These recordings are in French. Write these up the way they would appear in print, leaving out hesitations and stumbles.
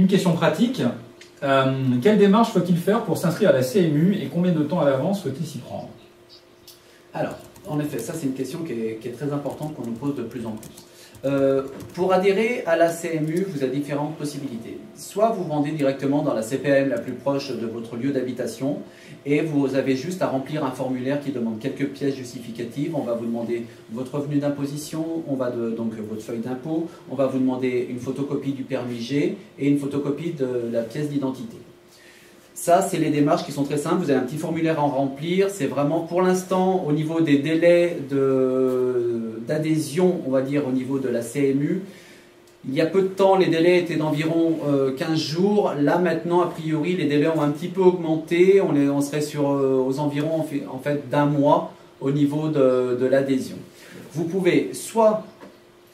Une question pratique. Quelle démarche faut-il faire pour s'inscrire à la CMU et combien de temps à l'avance faut-il s'y prendre? Alors, en effet, ça c'est une question qui est très importante qu'on nous pose de plus en plus. Pour adhérer à la CMU, vous avez différentes possibilités. Soit vous rendez directement dans la CPAM la plus proche de votre lieu d'habitation et vous avez juste à remplir un formulaire qui demande quelques pièces justificatives. On va vous demander votre revenu d'imposition, donc votre feuille d'impôt, on va vous demander une photocopie du permis G et une photocopie de la pièce d'identité. Ça, c'est les démarches qui sont très simples. Vous avez un petit formulaire à en remplir. C'est vraiment, pour l'instant, au niveau des délais d'adhésion, on va dire, au niveau de la CMU, il y a peu de temps, les délais étaient d'environ 15 jours. Là, maintenant, a priori, les délais ont un petit peu augmenté. On serait sur aux environs, en fait, d'un mois au niveau de l'adhésion. Vous pouvez soit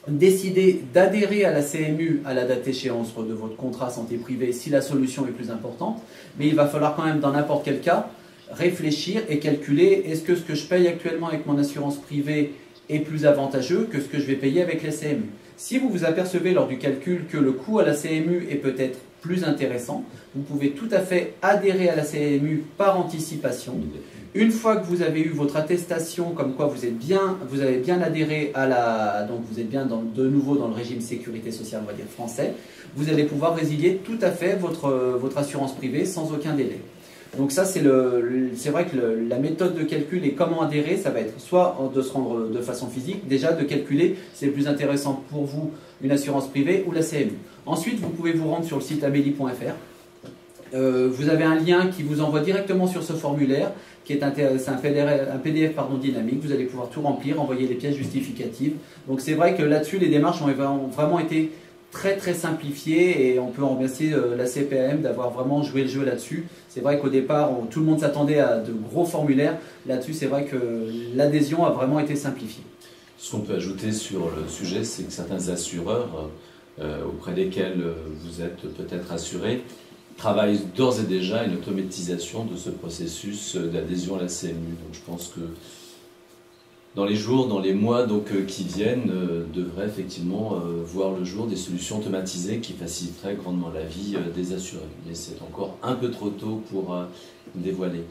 décider d'adhérer à la CMU à la date échéance de votre contrat santé privée si la solution est plus importante, mais il va falloir quand même dans n'importe quel cas réfléchir et calculer est-ce que ce que je paye actuellement avec mon assurance privée est plus avantageux que ce que je vais payer avec la CMU. Si vous vous apercevez lors du calcul que le coût à la CMU est peut-être plus intéressant, vous pouvez tout à fait adhérer à la CMU par anticipation. Une fois que vous avez eu votre attestation comme quoi vous avez bien adhéré à donc vous êtes bien de nouveau dans le régime sécurité sociale, on va dire français, vous allez pouvoir résilier tout à fait votre assurance privée sans aucun délai. Donc ça, c'est vrai que la méthode de calcul et comment adhérer, ça va être soit de se rendre de façon physique, déjà de calculer, c'est plus intéressant pour vous une assurance privée ou la CMU. Ensuite, vous pouvez vous rendre sur le site amélie.fr. Vous avez un lien qui vous envoie directement sur ce formulaire, qui est un PDF dynamique. Vous allez pouvoir tout remplir, envoyer les pièces justificatives. Donc c'est vrai que là-dessus, les démarches ont vraiment été très très simplifiées et on peut en remercier la CPAM d'avoir vraiment joué le jeu là-dessus. C'est vrai qu'au départ, tout le monde s'attendait à de gros formulaires. Là-dessus, c'est vrai que l'adhésion a vraiment été simplifiée. Ce qu'on peut ajouter sur le sujet, c'est que certains assureurs auprès desquels vous êtes peut-être assuré travaillent d'ores et déjà une automatisation de ce processus d'adhésion à la CMU. Donc je pense que dans les jours, dans les mois qui viennent, devraient effectivement voir le jour des solutions automatisées qui faciliteraient grandement la vie des assurés. Mais c'est encore un peu trop tôt pour dévoiler.